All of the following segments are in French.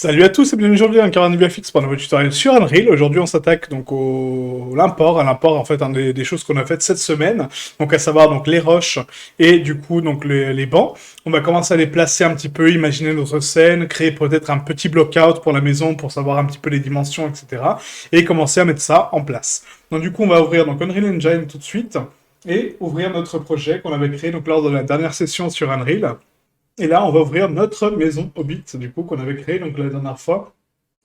Salut à tous et bienvenue aujourd'hui dans CarnivFX pour un nouveau tutoriel sur Unreal. Aujourd'hui on s'attaque donc à l'import en fait, des choses qu'on a faites cette semaine, donc à savoir donc les roches et du coup donc les bancs. On va commencer à les placer un petit peu, imaginer notre scène, créer peut-être un petit block-out pour la maison pour savoir un petit peu les dimensions, etc. Et commencer à mettre ça en place. Donc du coup on va ouvrir donc Unreal Engine tout de suite et ouvrir notre projet qu'on avait créé donc lors de la dernière session sur Unreal. Et là, on va ouvrir notre maison Hobbit, du coup, qu'on avait créée donc la dernière fois,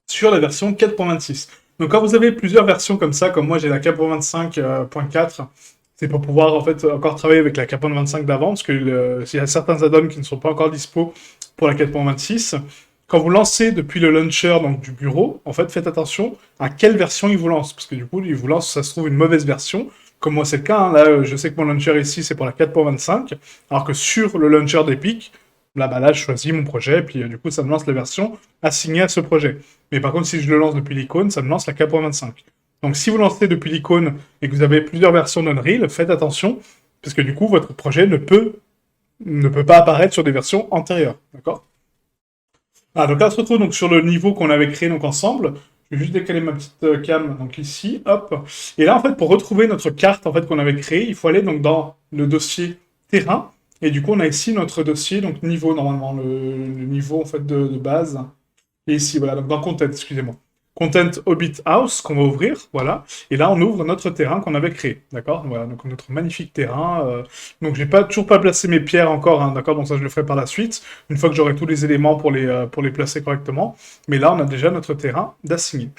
sur la version 4.26. Donc quand vous avez plusieurs versions comme ça, comme moi j'ai la 4.25.4, c'est pour pouvoir en fait encore travailler avec la 4.25 d'avant, parce que s'il y a certains add-ons qui ne sont pas encore dispo pour la 4.26, quand vous lancez depuis le launcher donc du bureau, en fait faites attention à quelle version il vous lance, parce que du coup il vous lance, ça se trouve, une mauvaise version, comme moi c'est le cas, hein. Là je sais que mon launcher ici c'est pour la 4.25, alors que sur le launcher d'Epic, là je choisis mon projet, puis du coup ça me lance la version assignée à ce projet. Mais par contre, si je le lance depuis l'icône, ça me lance la 4.25. Donc si vous lancez depuis l'icône et que vous avez plusieurs versions d'Unreal, faites attention, parce que du coup, votre projet ne peut pas apparaître sur des versions antérieures. D'accord? Donc là, on se retrouve donc sur le niveau qu'on avait créé donc ensemble. Je vais juste décaler ma petite cam donc ici, hop. Et là, en fait, pour retrouver notre carte en fait qu'on avait créée, il faut aller donc dans le dossier terrain. Et du coup, on a ici notre dossier donc niveau normalement, le niveau en fait de base. Et ici, voilà, donc dans Content, excusez-moi. Content Hobbit House qu'on va ouvrir, voilà. Et là, on ouvre notre terrain qu'on avait créé, d'accord? Voilà, donc notre magnifique terrain. Donc, j'ai toujours pas placé mes pierres encore, hein, d'accord? Donc ça, je le ferai par la suite, une fois que j'aurai tous les éléments pour les placer correctement. Mais là, on a déjà notre terrain d'assigné.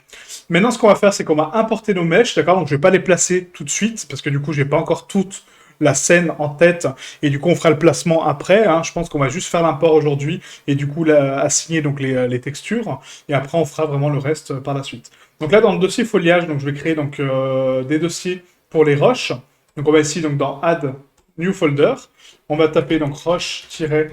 Maintenant, ce qu'on va faire, c'est qu'on va importer nos mèches, d'accord? Donc, je vais pas les placer tout de suite, parce que du coup, j'ai pas encore toutes la scène en tête, et du coup on fera le placement après, hein. Je pense qu'on va juste faire l'import aujourd'hui, et du coup assigner donc les textures, et après on fera vraiment le reste par la suite. Donc là dans le dossier foliage, donc je vais créer donc des dossiers pour les roches. Donc on va ici donc dans Add New Folder, on va taper donc roche-01,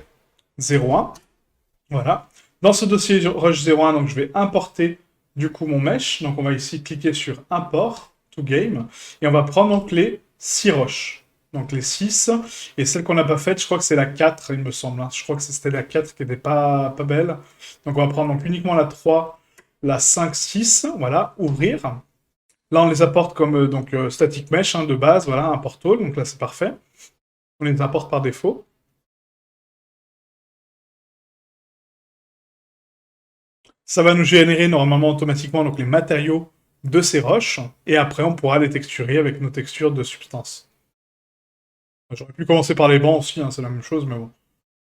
voilà. Dans ce dossier roche 01, donc je vais importer du coup mon mesh, donc on va ici cliquer sur Import to Game, et on va prendre donc les 6 roches. Donc les 6, et celle qu'on n'a pas faite, je crois que c'est la 4, il me semble, hein. Je crois que c'était la 4 qui n'était pas belle. Donc on va prendre donc uniquement la 3, la 5, 6, voilà, ouvrir. Là on les apporte comme static mesh, hein, de base, voilà, import all, donc là c'est parfait. On les importe par défaut. Ça va nous générer normalement automatiquement donc les matériaux de ces roches, et après on pourra les texturer avec nos textures de substance. J'aurais pu commencer par les bancs aussi, hein, c'est la même chose, mais bon.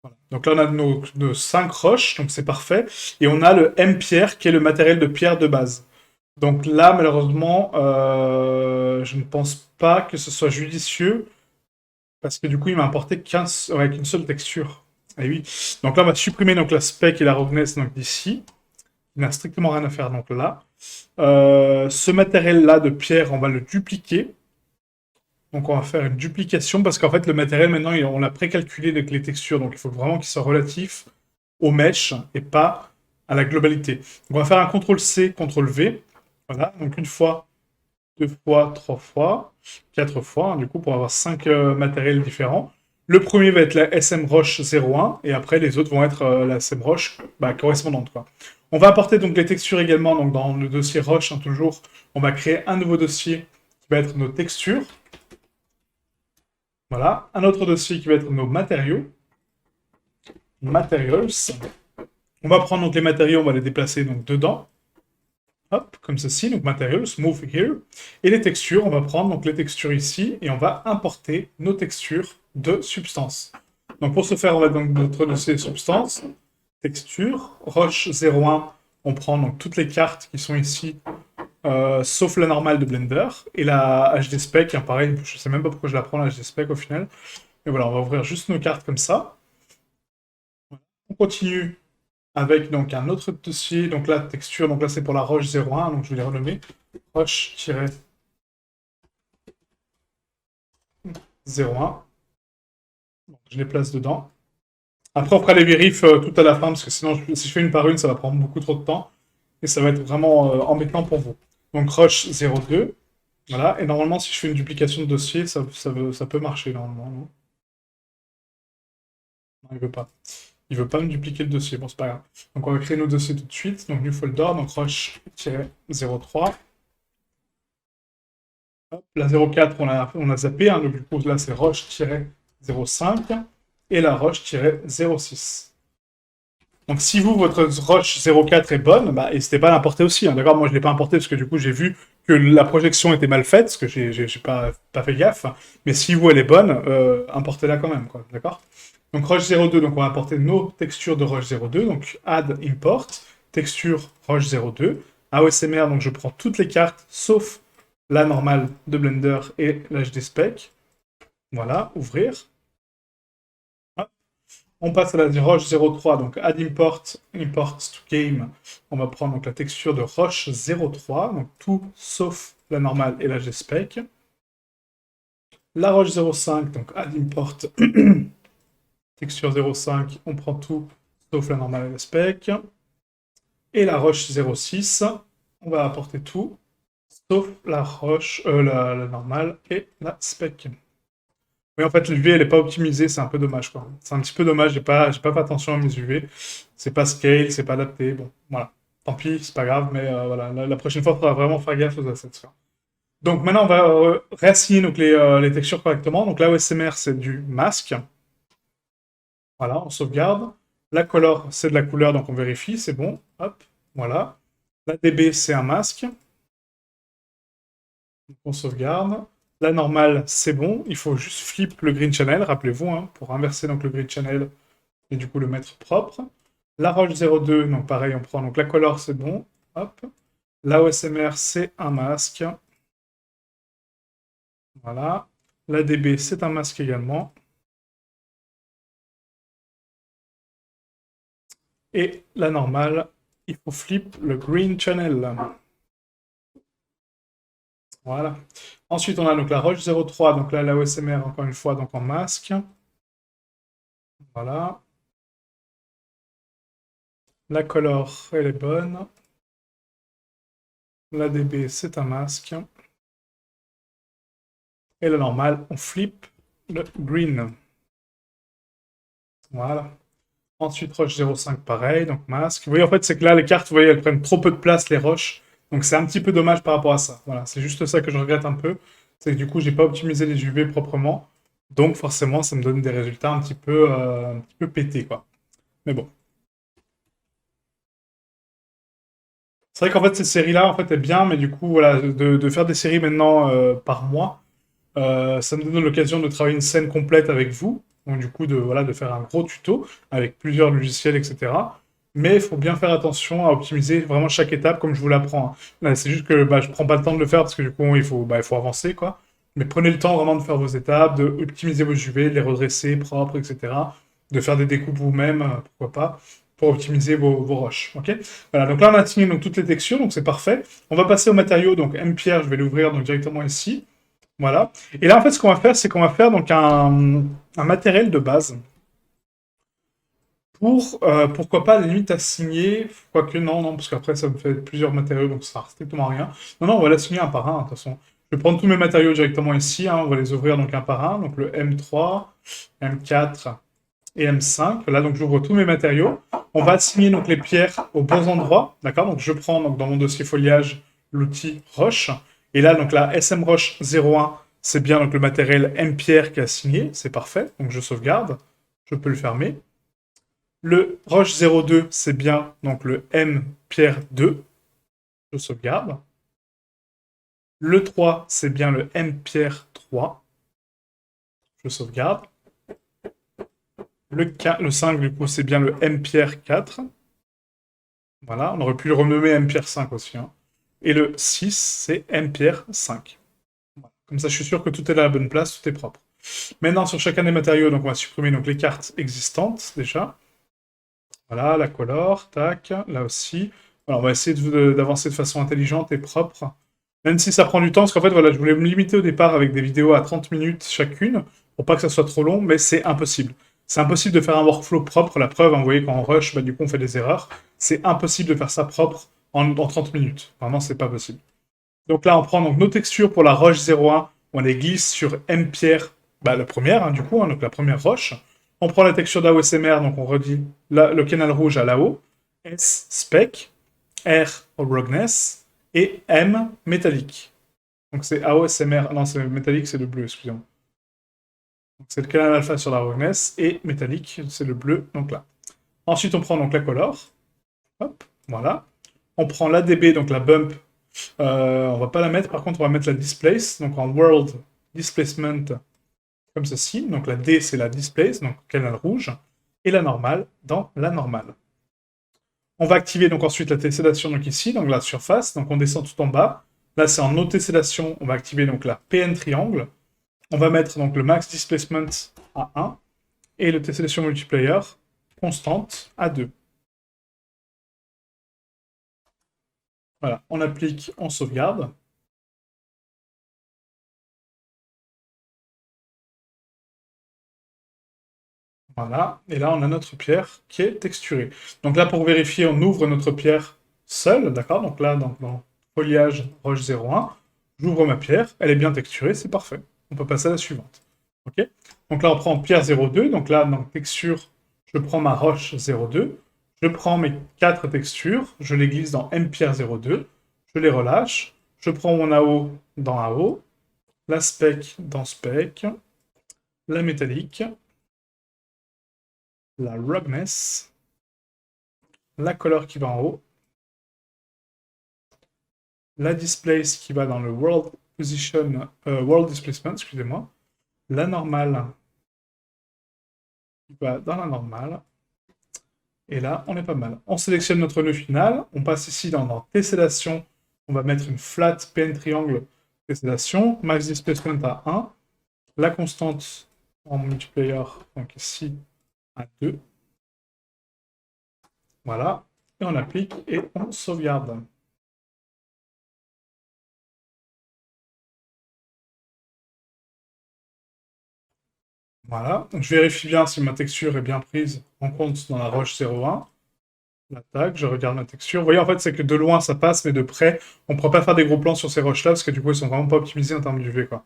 Voilà. Donc là, on a nos 5 roches, donc c'est parfait. Et on a le M-pierre, qui est le matériel de pierre de base. Donc là, malheureusement, je ne pense pas que ce soit judicieux, parce que du coup, il m'a apporté qu'une seule texture. Et oui. Donc là, on va supprimer donc, la spec et la roughness d'ici. Il n'a strictement rien à faire donc là. Ce matériel-là de pierre, on va le dupliquer. Donc on va faire une duplication parce qu'en fait le matériel maintenant on l'a précalculé avec les textures, donc il faut vraiment qu'il soit relatif au mesh et pas à la globalité. Donc on va faire un CTRL-C, CTRL-V, voilà, donc une fois, deux fois, trois fois, quatre fois, hein, du coup pour avoir 5 matériels différents. Le premier va être la SMRoche 01 et après les autres vont être la SMRoche correspondante, quoi. On va apporter donc les textures également donc dans le dossier Roche, hein, toujours. On va créer un nouveau dossier qui va être nos textures. Voilà, un autre dossier qui va être nos matériaux. Materials. On va prendre donc les matériaux, on va les déplacer donc dedans. Hop, comme ceci, donc materials, move here. Et les textures, on va prendre donc les textures ici et on va importer nos textures de substance. Donc pour ce faire, on va donc notre dossier substance, texture, roche 01, on prend donc toutes les cartes qui sont ici, sauf la normale de Blender, et la HD Spec, hein, pareil, je sais même pas pourquoi je la prends la HD Spec au final. Et voilà, on va ouvrir juste nos cartes comme ça. On continue avec donc un autre dossier, donc là, texture, donc là c'est pour la roche 01, donc je vais les renommer roche-01. Donc, je les place dedans. Après, on fera les vérifs tout à la fin, parce que sinon, si je fais une par une, ça va prendre beaucoup trop de temps, et ça va être vraiment embêtant pour vous. Donc roche 02, voilà, et normalement, si je fais une duplication de dossier, ça peut marcher normalement, non? Non, il veut pas. Il veut pas me dupliquer le dossier, bon, c'est pas grave. Donc, on va créer nos dossiers tout de suite. Donc, new folder, donc roche-03. Hop, la 04, on a zappé, hein, donc du coup, là, c'est roche-05. Et la roche-06. Donc, si vous, votre roche 04 est bonne, bah, n'hésitez pas à l'importer aussi. Hein, d'accord. Moi, je ne l'ai pas importé parce que du coup, j'ai vu que la projection était mal faite, parce que j'ai pas fait gaffe. Mais si vous, elle est bonne, importez-la quand même, quoi. D'accord. Donc, roche 02, donc on va importer nos textures de roche 02. Donc, add import, texture roche 02. AOSMR, donc je prends toutes les cartes, sauf la normale de Blender et l'HD Spec. Voilà, ouvrir. On passe à la roche 03, donc add import, import to game. On va prendre donc la texture de roche 03, donc tout sauf la normale et la G-Spec. La roche 05, donc add import, texture 05, on prend tout sauf la normale et la spec. Et la roche 06, on va apporter tout sauf la roche, la normale et la spec. Oui, en fait, l'UV, elle n'est pas optimisée, c'est un peu dommage, quoi. C'est un petit peu dommage, j'ai pas fait attention à mes UV. C'est pas scale, c'est pas adapté, bon, voilà. Tant pis, c'est pas grave, mais voilà, la prochaine fois, il faudra vraiment faire gaffe aux assets, quoi. Donc maintenant, on va réassigner donc, les textures correctement. Donc là, OSMR, c'est du masque. Voilà, on sauvegarde. La color, c'est de la couleur, donc on vérifie, c'est bon. Hop, voilà. La DB, c'est un masque. Donc on sauvegarde. La normale, c'est bon. Il faut juste flip le green channel, rappelez-vous, hein, pour inverser donc le green channel et du coup le mettre propre. La roche 02, donc pareil, on prend donc la color, c'est bon. Hop. La OSMR, c'est un masque. Voilà. La DB, c'est un masque également. Et la normale, il faut flip le green channel. Voilà. Ensuite, on a donc la roche 03, donc là, la OSMR, encore une fois, donc en masque. Voilà. La color, elle est bonne. La DB, c'est un masque. Et la normale, on flip le green. Voilà. Ensuite, roche 05, pareil, donc masque. Vous voyez, en fait, c'est que là, les cartes, vous voyez, elles prennent trop peu de place, les roches. Donc, c'est un petit peu dommage par rapport à ça. Voilà, c'est juste ça que je regrette un peu. C'est que du coup, j'ai pas optimisé les UV proprement. Donc, forcément, ça me donne des résultats un petit peu pétés, quoi. Mais bon. C'est vrai qu'en fait, cette série-là, en fait, est bien, mais du coup, voilà, de faire des séries maintenant par mois, ça me donne l'occasion de travailler une scène complète avec vous. Donc, du coup, voilà, de faire un gros tuto avec plusieurs logiciels, etc. Mais il faut bien faire attention à optimiser vraiment chaque étape comme je vous l'apprends. Hein. Là, c'est juste que bah, je prends pas le temps de le faire parce que du coup, il faut avancer, quoi. Mais prenez le temps vraiment de faire vos étapes, de optimiser vos UV, de les redresser propres, etc. De faire des découpes vous-même, pourquoi pas, pour optimiser vos roches. Ok. Voilà, donc là, on a signé donc, toutes les textures, donc c'est parfait. On va passer au matériau, donc M-Pierre, je vais l'ouvrir donc, directement ici. Voilà. Et là, en fait, ce qu'on va faire, c'est qu'on va faire donc un matériel de base pour, pourquoi pas, à la limite, assigner, quoique non, parce qu'après, ça me fait plusieurs matériaux, donc ça sert strictement à rien. Non, on va l'assigner un par un, de toute façon. Je vais prendre tous mes matériaux directement ici, hein, on va les ouvrir donc un par un, donc le M3, M4 et M5. Là, donc, j'ouvre tous mes matériaux. On va assigner donc les pierres aux bons endroits, d'accord. Donc, je prends donc, dans mon dossier foliage l'outil roche. Et là, donc la SM Roche 01, c'est bien donc le matériel M pierre qui est assigné, c'est parfait. Donc, je sauvegarde, je peux le fermer. Le Roche 02, c'est bien donc le M pierre 2, je sauvegarde. Le 3, c'est bien le M pierre 3, je sauvegarde. Le 5, du coup, c'est bien le M pierre 4. Voilà, on aurait pu le renommer M pierre 5 aussi. Hein. Et le 6, c'est M pierre 5. Voilà. Comme ça, je suis sûr que tout est à la bonne place, tout est propre. Maintenant, sur chacun des matériaux, donc on va supprimer donc, les cartes existantes, déjà. Voilà, la color, tac, là aussi. Alors, on va essayer d'avancer de façon intelligente et propre. Même si ça prend du temps, parce qu'en fait, voilà, je voulais me limiter au départ avec des vidéos à 30 minutes chacune, pour pas que ça soit trop long, mais c'est impossible. C'est impossible de faire un workflow propre. La preuve, hein, vous voyez, quand on rush, bah, du coup, on fait des erreurs. C'est impossible de faire ça propre en 30 minutes. Vraiment, c'est pas possible. Donc là, on prend donc, nos textures pour la roche 01. On les glisse sur M pierre, bah, la première, hein, du coup, hein, donc la première roche. On prend la texture d'AOSMR, donc on redit le canal rouge à l'AO, S, spec, R, roughness, et M, métallique. Donc c'est AOSMR, non, c'est métallique, c'est le bleu, excusez-moi. C'est le canal alpha sur la roughness, et métallique, c'est le bleu, donc là. Ensuite, on prend donc la color, hop, voilà. On prend l'ADB, donc la bump, on va pas la mettre, par contre, on va mettre la displace, donc en world displacement, comme ceci. Donc la D, c'est la displace, donc canal rouge, et la normale dans la normale. On va activer donc ensuite la tessellation donc ici, donc la surface, donc on descend tout en bas. Là, c'est en no tessellation, on va activer donc la PN triangle. On va mettre donc le max displacement à 1 et le tessellation multiplayer constante à 2. Voilà, on applique, on sauvegarde. Voilà, et là on a notre pierre qui est texturée. Donc là pour vérifier, on ouvre notre pierre seule, d'accord? Donc là, dans foliage roche 01, j'ouvre ma pierre, elle est bien texturée, c'est parfait. On peut passer à la suivante. Ok? Donc là on prend pierre 02, donc là dans texture, je prends ma roche 02, je prends mes 4 textures, je les glisse dans M pierre 02, je les relâche, je prends mon AO dans AO, la spec dans spec, la métallique, la roughness, la color qui va en haut, la displace qui va dans le world position, world displacement, excusez-moi, la normale qui va dans la normale, et là, on est pas mal. On sélectionne notre nœud final, on passe ici dans tessellation, on va mettre une flat PN triangle tessellation, max displacement à 1, la constante en multiplayer, donc ici, à 2, voilà, et on applique et on sauvegarde. Voilà, donc je vérifie bien si ma texture est bien prise en compte dans la roche 01. L'attaque, je regarde ma texture. Vous voyez, en fait, c'est que de loin, ça passe, mais de près, on ne pourra pas faire des gros plans sur ces roches-là, parce que du coup, ils sont vraiment pas optimisés en termes d'UV, quoi.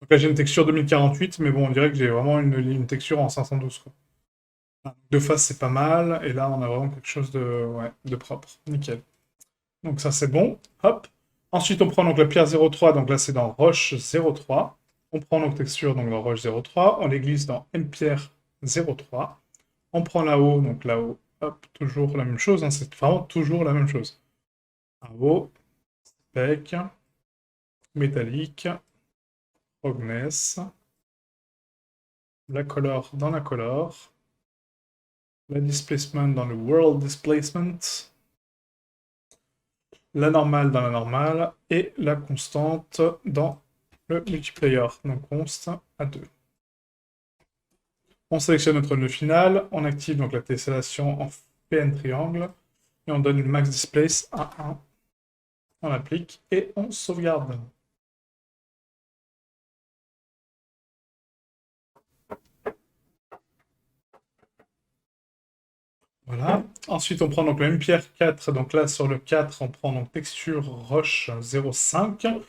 Donc là, j'ai une texture 2048, mais bon, on dirait que j'ai vraiment une texture en 512, quoi. De face, c'est pas mal, et là, on a vraiment quelque chose de, ouais, de propre. Nickel. Donc ça, c'est bon. Hop. Ensuite, on prend donc la pierre 03, donc là, c'est dans roche 03. On prend nos textures, donc dans roche 03, on les glisse dans M-pierre 03. On prend là-haut, donc là-haut, hop, toujours la même chose, hein, c'est vraiment toujours la même chose. Là-haut, spec, métallique, roughness, la color dans la color, la displacement dans le world displacement, la normale dans la normale, et la constante dans le multiplayer, donc const à 2. On sélectionne notre nœud final, on active donc la tessellation en PN triangle, et on donne une max displace à 1. On applique et on sauvegarde. Voilà. Ensuite, on prend donc la même pierre 4. Donc là, sur le 4, on prend donc texture roche 0,5.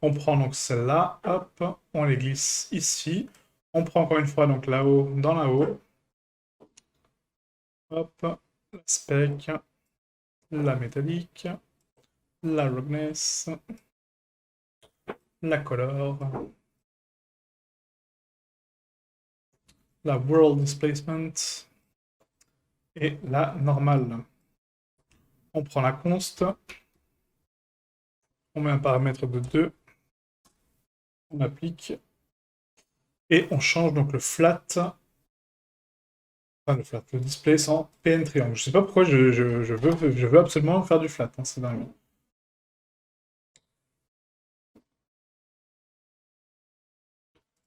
On prend donc celle-là, hop, on les glisse ici. On prend encore une fois donc là-haut, dans là-haut. Hop, la spec, la métallique, la roughness, la color, la world displacement et la normale. On prend la const, on met un paramètre de 2, on applique et on change donc le flat, enfin le flat, le display sans PN triangle. Je sais pas pourquoi je veux absolument faire du flat, hein, c'est dingue.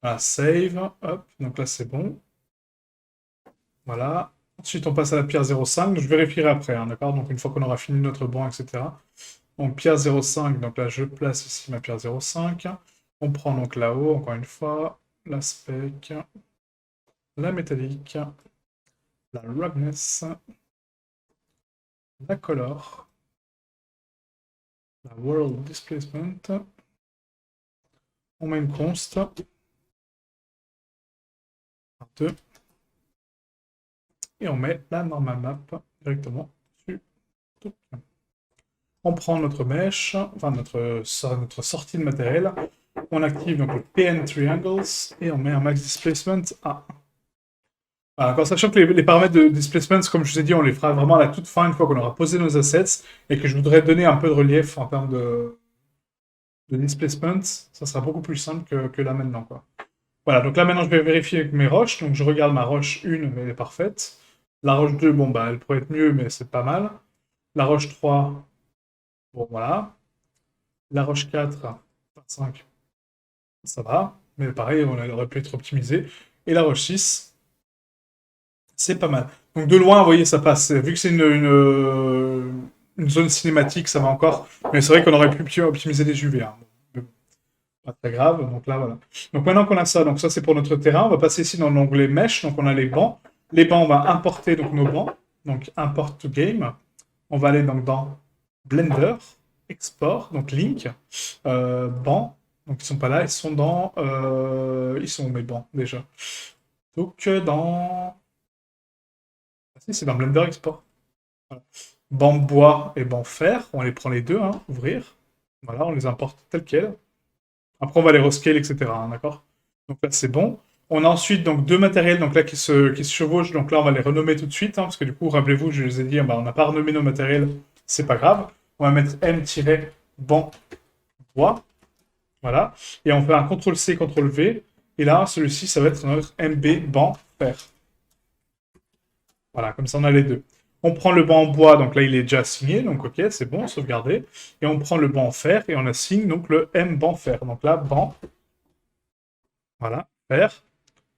Voilà, save, hop, donc là c'est bon. Voilà. Ensuite on passe à la pierre 0,5, je vérifierai après, hein, d'accord? Donc une fois qu'on aura fini notre banc, etc. Donc pierre 0,5, donc là je place ici ma pierre 0,5. On prend donc là-haut, encore une fois, la spec, la métallique, la roughness, la color, la world displacement. On met une const. 2. et on met la normal map directement dessus. On prend notre mèche, enfin notre sortie de matériel, on active donc le PN Triangles et on met un max displacement à 1. Voilà, en sachant que les paramètres de displacement, comme je vous ai dit, on les fera vraiment à la toute fin, une fois qu'on aura posé nos assets, et que je voudrais donner un peu de relief en termes de displacement, ça sera beaucoup plus simple que là maintenant, quoi. Voilà, donc là maintenant je vais vérifier avec mes roches, donc je regarde ma roche 1, mais elle est parfaite. La roche 2, bon bah elle pourrait être mieux, mais c'est pas mal. La roche 3, bon voilà. La roche 4, 5, ça va, mais pareil, elle aurait pu être optimisée. Et la roche 6, c'est pas mal. Donc de loin, vous voyez, ça passe. Vu que c'est une zone cinématique, ça va encore. Mais c'est vrai qu'on aurait pu optimiser les UV. Hein. Mais bon, pas très grave. Donc là, voilà. Donc maintenant qu'on a ça, donc ça c'est pour notre terrain. On va passer ici dans l'onglet Mesh. Donc on a les bancs. Les bancs, on va importer donc nos bancs. Donc import to game. On va aller donc dans Blender, Export, donc Link, bancs. Donc ils sont pas là, ils sont dans... ils sont mes bancs déjà. Donc dans... Ah, si, c'est dans Blender Export. Voilà. Banc bois et banc fer, on les prend les deux, hein, ouvrir. Voilà, on les importe tels quels. Après, on va les rescale, etc. Hein, d'accord. Donc là, c'est bon. On a ensuite donc deux matériels donc là, qui se chevauchent. Donc là, on va les renommer tout de suite. Hein, parce que du coup, rappelez-vous, je les ai dit, bah, on n'a pas renommé nos matériels. C'est pas grave. On va mettre M-banc bois. Voilà. Et on fait un CTRL-C, CTRL-V. Et là, celui-ci, ça va être notre MB banc fer. Voilà, comme ça on a les deux. On prend le banc en bois, donc là il est déjà assigné, donc ok, c'est bon, sauvegardé. Et on prend le banc en fer et on assigne donc le M banc fer. Donc là, banc, voilà, fer,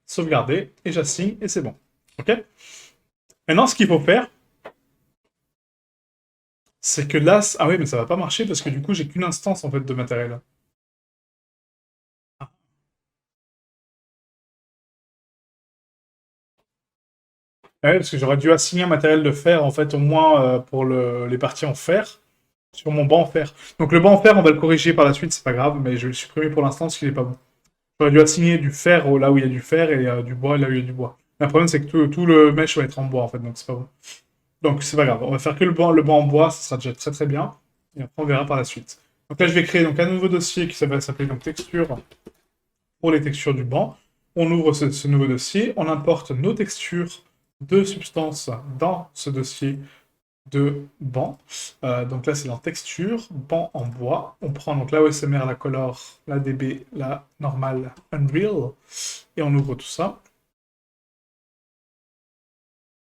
sauvegardé, et j'assigne, et c'est bon. Ok. Maintenant, ce qu'il faut faire, c'est que là... Ah oui, mais ça va pas marcher parce que du coup, j'ai qu'une instance en fait de matériel. Ah. Ouais, parce que j'aurais dû assigner un matériel de fer en fait au moins pour les parties en fer sur mon banc en fer. Donc le banc en fer, on va le corriger par la suite, c'est pas grave, mais je vais le supprimer pour l'instant parce qu'il est pas bon. J'aurais dû assigner du fer là où il y a du fer et du bois là où il y a du bois. Le problème, c'est que tout le mesh va être en bois, en fait, donc c'est pas bon. Donc c'est pas grave, on va faire que le banc en bois, ça sera déjà très très bien. Et après, on verra par la suite. Donc là, je vais créer donc un nouveau dossier qui va s'appeler donc texture pour les textures du banc. On ouvre ce nouveau dossier, on importe nos textures de substances dans ce dossier de banc. Donc là, c'est dans texture, banc en bois. On prend donc la OSMR, la Color, la DB, la normale, Unreal, et on ouvre tout ça.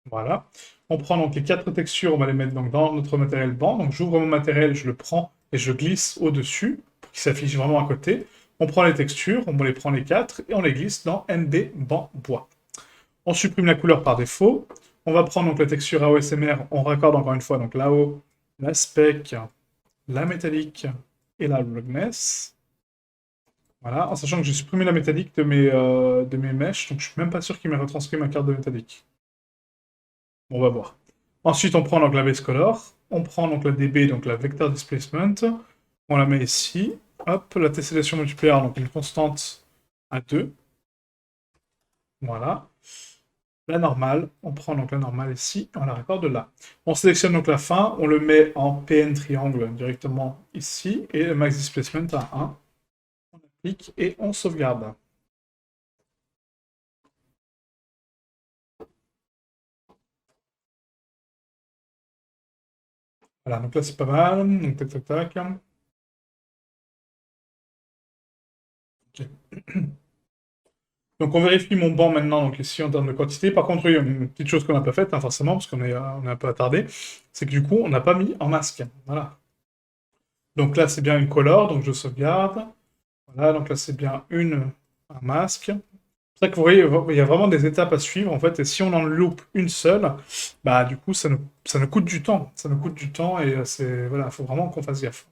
Voilà. On prend donc les quatre textures, on va les mettre donc dans notre matériel banc. Donc j'ouvre mon matériel, je le prends et je glisse au-dessus pour qu'il s'affiche vraiment à côté. On prend les textures, on les prend les quatre et on les glisse dans NB banc bois. On supprime la couleur par défaut. On va prendre donc la texture AOSMR, on raccorde encore une fois donc là-haut la spec, la métallique et la ruggedness. Voilà, en sachant que j'ai supprimé la métallique de mes mèches, donc je suis même pas sûr qu'il m'ait retranscrit ma carte de métallique. Bon, on va voir. Ensuite, on prend donc la base color, on prend donc la DB, donc la vector displacement, on la met ici. Hop, la tessellation multiplier, donc une constante à 2. Voilà. La normale, on prend donc la normale ici, et on la raccorde là. On sélectionne donc la fin, on le met en PN triangle directement ici, et le max displacement à 1. On applique et on sauvegarde. Voilà, donc là c'est pas mal, donc tac tac tac. Ok. Donc on vérifie mon banc maintenant, donc ici en termes de quantité. Par contre, il y a une petite chose qu'on n'a pas faite, hein, forcément, parce qu'on est un peu attardé, c'est que du coup, on n'a pas mis en masque. Voilà. Donc là, c'est bien une color, donc je sauvegarde. Voilà, donc là, c'est bien un masque. C'est ça que vous voyez, il y a vraiment des étapes à suivre, en fait, et si on en loupe une seule, bah du coup, ça nous coûte du temps. Ça nous coûte du temps, et voilà, faut vraiment qu'on fasse gaffe.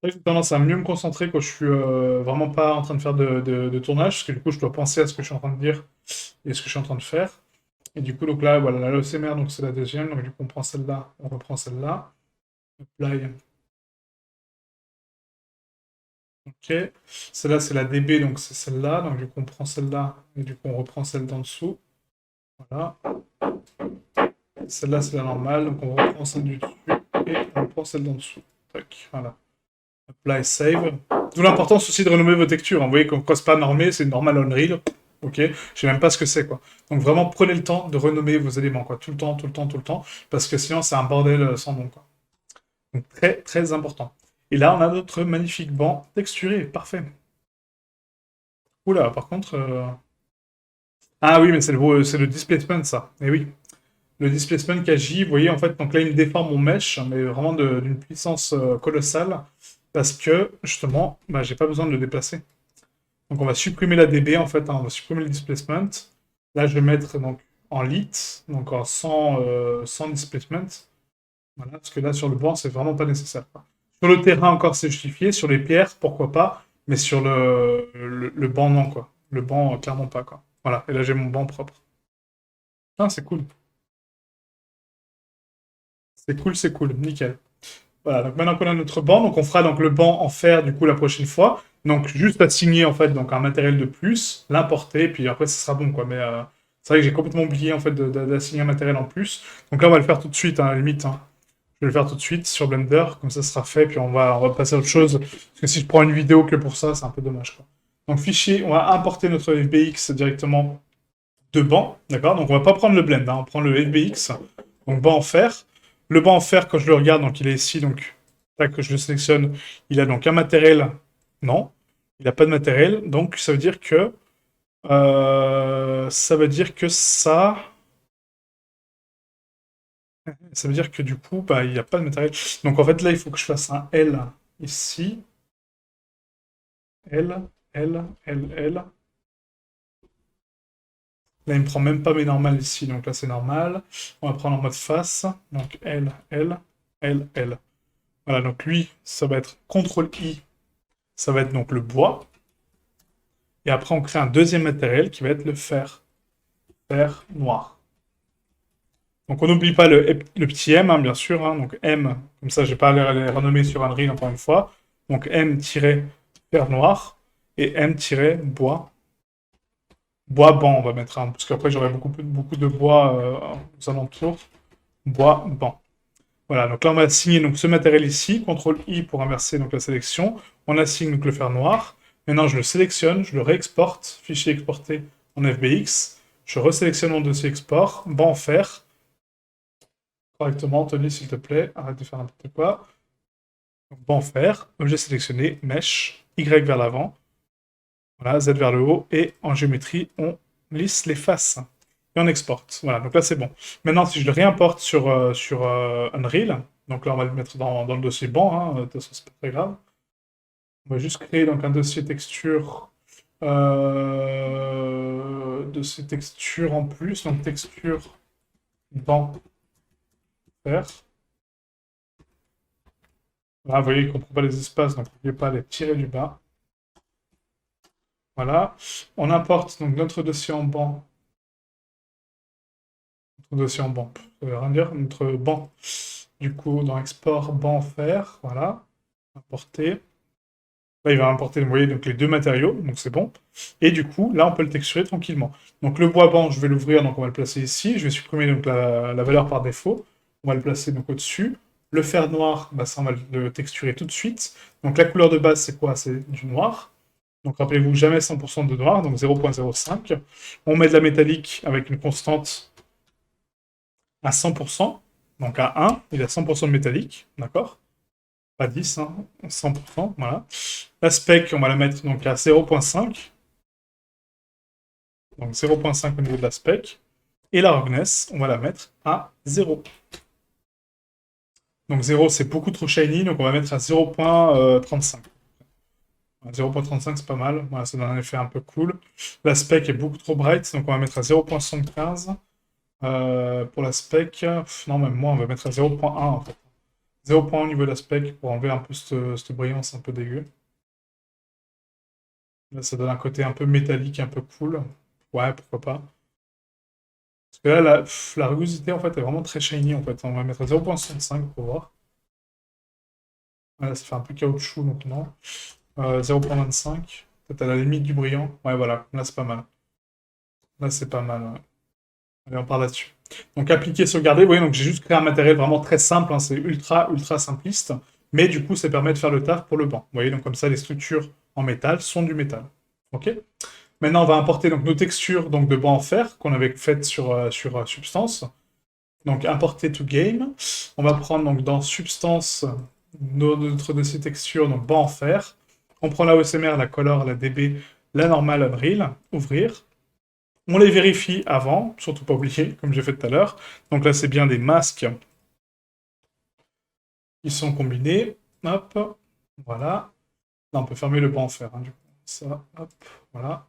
J'ai tendance à mieux me concentrer quand je suis vraiment pas en train de faire de tournage, parce que du coup, je dois penser à ce que je suis en train de dire et ce que je suis en train de faire. Et du coup, donc là, voilà, la LOCMR, donc c'est la deuxième, donc du coup, on prend celle-là, on reprend celle-là. Apply. Ok. Celle-là, c'est la DB, donc c'est celle-là, donc du coup, on prend celle-là, et du coup, on reprend celle d'en dessous. Voilà. Celle-là, c'est la normale. Donc on reprend celle du dessus et on reprend celle d'en dessous. Tac, voilà. Apply, save. D'où l'importance aussi de renommer vos textures. Vous voyez, quand c'est pas normé, c'est normal Unreal. Ok, je sais même pas ce que c'est, quoi. Donc vraiment, prenez le temps de renommer vos éléments, quoi. Tout le temps, tout le temps, tout le temps. Parce que sinon, c'est un bordel sans nom, quoi. Donc très, très important. Et là, on a notre magnifique banc texturé. Parfait. Oula, par contre... Ah oui, mais c'est le displacement, ça. Et oui. Le displacement qui agit, vous voyez, en fait, donc là, il me déforme mon mesh, mais vraiment d'une puissance colossale, parce que, justement, bah, j'ai pas besoin de le déplacer. Donc on va supprimer la DB, en fait, hein, on va supprimer le displacement. Là, je vais mettre donc en lit, donc sans displacement. Voilà, parce que là, sur le banc, c'est vraiment pas nécessaire, quoi. Sur le terrain, encore, c'est justifié. Sur les pierres, pourquoi pas, mais sur le banc, non, quoi. Le banc, clairement pas, quoi. Voilà, et là, j'ai mon banc propre. Ah, c'est cool. C'est cool, nickel. Voilà, donc maintenant qu'on a notre banc, donc on fera donc le banc en fer du coup la prochaine fois. Donc juste assigner en fait donc un matériel de plus, l'importer, puis après ce sera bon quoi. Mais c'est vrai que j'ai complètement oublié en fait d'assigner un matériel en plus. Donc là on va le faire tout de suite, hein, à la limite. Hein. Je vais le faire tout de suite sur Blender, comme ça ce sera fait, puis on va passer à autre chose. Parce que si je prends une vidéo que pour ça, c'est un peu dommage quoi. Donc fichier, on va importer notre FBX directement de banc, d'accord? Donc on va pas prendre le blend, hein, on prend le FBX, donc banc en fer. Le banc en fer, quand je le regarde, donc il est ici, donc là que je le sélectionne, il a donc un matériel, non, il n'a pas de matériel, donc ça veut dire que ça veut dire que du coup, bah, il n'y a pas de matériel. Donc en fait là, il faut que je fasse un L ici, L, L, L, L. Là, il me prend même pas mes normales ici, donc là c'est normal. On va prendre en mode face, donc L, L, L, L. Voilà, donc lui, ça va être CTRL-I, ça va être donc le bois. Et après, on crée un deuxième matériel qui va être le fer, fer noir. Donc on n'oublie pas le petit M, hein, bien sûr, hein, donc M, comme ça je vais pas les renommer sur Unreal encore une fois. Donc M-fer noir et M-bois. Bois banc, on va mettre, hein, parce qu'après j'aurai beaucoup de bois aux alentours. Bois banc. Voilà, donc là on va assigner donc, ce matériel ici, CTRL-I pour inverser donc, la sélection. On assigne donc, le fer noir. Maintenant je le sélectionne, je le réexporte, fichier exporté en FBX. Je resélectionne mon dossier export, banc fer. Correctement, Tony s'il te plaît, arrête de faire n'importe quoi. Donc, banc fer, objet sélectionné, mesh, Y vers l'avant. Voilà, Z vers le haut, et en géométrie, on lisse les faces. Et on exporte. Voilà, donc là c'est bon. Maintenant, si je le réimporte sur Unreal, donc là on va le mettre dans le dossier banc, hein, de toute façon c'est pas très grave. On va juste créer donc un dossier texture, dossier texture en plus, donc texture banc fer. Là, vous voyez, il ne comprend pas les espaces, donc n'oubliez pas les tirer du bas. Voilà. On importe donc notre dossier en banc. Notre dossier en banc. Ça veut rien dire. Notre banc. Du coup, dans export, banc, fer. Voilà. Importer. Là, il va importer, vous voyez, donc les deux matériaux. Donc c'est bon. Et du coup, là, on peut le texturer tranquillement. Donc le bois banc, je vais l'ouvrir. Donc on va le placer ici. Je vais supprimer donc la valeur par défaut. On va le placer donc au-dessus. Le fer noir, bah, ça, on va le texturer tout de suite. Donc la couleur de base, c'est quoi? C'est du noir. Donc rappelez-vous, jamais 100% de noir, donc 0.05. On met de la métallique avec une constante à 100%, donc à 1, il a 100% de métallique, d'accord? Pas 10, hein, 100%, voilà. La spec, on va la mettre donc à 0.5, donc 0.5 au niveau de la spec. Et la roughness, on va la mettre à 0. Donc 0, c'est beaucoup trop shiny, donc on va mettre à 0.35. 0.35 c'est pas mal, voilà, ça donne un effet un peu cool. La spec est beaucoup trop bright, donc on va mettre à 0.75. Pour la spec, non même moins, on va mettre à 0.1 en fait. 0.1 au niveau de la spec pour enlever un peu cette brillance un peu dégueu. Là ça donne un côté un peu métallique, un peu cool. Ouais, pourquoi pas. Parce que là, la rugosité en fait est vraiment très shiny en fait. On va mettre à 0.65 pour voir. Là ça fait un peu caoutchouc donc non. 0.25, peut-être à la limite du brillant. Ouais, voilà, là c'est pas mal. Là c'est pas mal, ouais. Allez, on part là-dessus. Donc appliquer, sauvegarder, vous voyez, donc j'ai juste créé un matériel vraiment très simple, hein, c'est ultra, ultra simpliste, mais du coup, ça permet de faire le taf pour le banc. Vous voyez, donc comme ça, les structures en métal sont du métal. Ok. Maintenant, on va importer donc nos textures donc, de banc en fer qu'on avait faites sur Substance. Donc importer to game. On va prendre donc dans Substance notre dossier texture, donc banc en fer. On prend la OSMR, la color, la DB, la normale, Unreal, ouvrir. On les vérifie avant, surtout pas oublier, comme j'ai fait tout à l'heure. Donc là, c'est bien des masques qui sont combinés. Hop, voilà. Là, on peut fermer le banc en fer, hein, du coup. Ça, hop, voilà.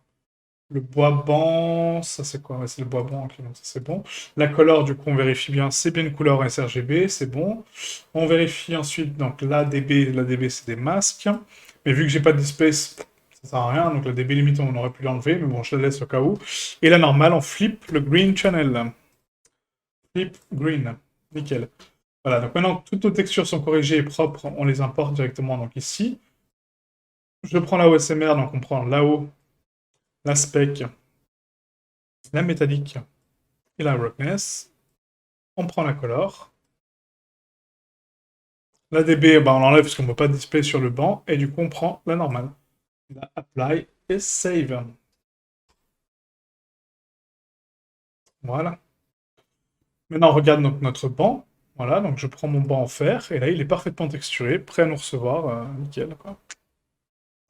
Le bois banc, ça c'est quoi? Ouais, c'est le bois banc, ok, donc ça c'est bon. La color, du coup, on vérifie bien, c'est bien une couleur sRGB, c'est bon. On vérifie ensuite, donc la DB c'est des masques. Mais vu que j'ai pas de displace, ça sert à rien, donc la DB limite on aurait pu l'enlever, mais bon, je la laisse au cas où. Et la normale, on flip le green channel. Flip green, nickel. Voilà, donc maintenant que toutes nos textures sont corrigées et propres, on les importe directement donc ici. Je prends la OSMR, donc on prend là-haut la spec, la métallique et la roughness. On prend la color. La DB, bah, on l'enlève parce qu'on ne peut pas display sur le banc. Et du coup, on prend la normale. La apply et save. Voilà. Maintenant, on regarde donc notre banc. Voilà, donc je prends mon banc en fer. Et là, il est parfaitement texturé, prêt à nous recevoir. Nickel, quoi.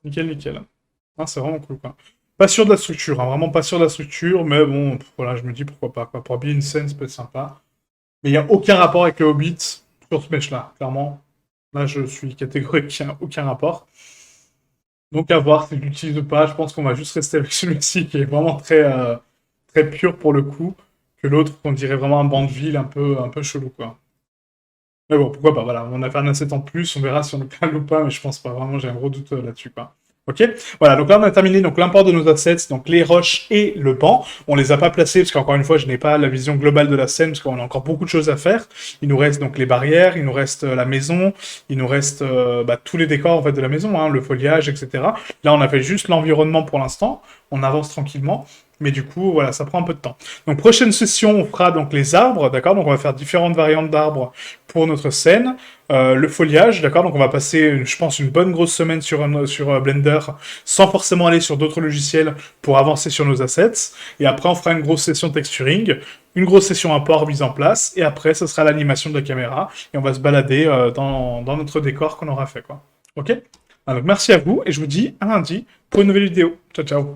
Nickel, nickel. Ah, c'est vraiment cool, quoi. Pas sûr de la structure, hein, vraiment pas sûr de la structure, mais bon, voilà, je me dis pourquoi pas, quoi. Pour habiller une scène, ça peut être sympa. Mais il n'y a aucun rapport avec le Hobbit sur ce mèche-là, clairement. Là, je suis catégorique, il n'y a aucun rapport. Donc, à voir si je l'utilise ou pas. Je pense qu'on va juste rester avec celui-ci, qui est vraiment très pur pour le coup, que l'autre, qu'on dirait vraiment un banc de ville un peu chelou, quoi. Mais bon, pourquoi pas, voilà. On a fait un asset en plus, on verra si on le cale ou pas, mais je pense pas. Vraiment, j'ai un gros doute là-dessus, quoi. Ok, voilà, donc là on a terminé donc l'import de nos assets, donc les roches et le banc. On les a pas placés parce qu'encore une fois je n'ai pas la vision globale de la scène parce qu'on a encore beaucoup de choses à faire. Il nous reste donc les barrières, il nous reste la maison, il nous reste tous les décors en fait de la maison, hein, le foliage, etc. Là on a fait juste l'environnement pour l'instant, on avance tranquillement. Mais du coup, voilà, ça prend un peu de temps. Donc, prochaine session, on fera donc les arbres, d'accord? Donc, on va faire différentes variantes d'arbres pour notre scène. Le foliage, d'accord? Donc, on va passer, je pense, une bonne grosse semaine sur Blender, sans forcément aller sur d'autres logiciels pour avancer sur nos assets. Et après, on fera une grosse session texturing, une grosse session import mise en place, et après, ce sera l'animation de la caméra, et on va se balader dans notre décor qu'on aura fait, quoi. Ok? Alors, merci à vous, et je vous dis à lundi pour une nouvelle vidéo. Ciao, ciao!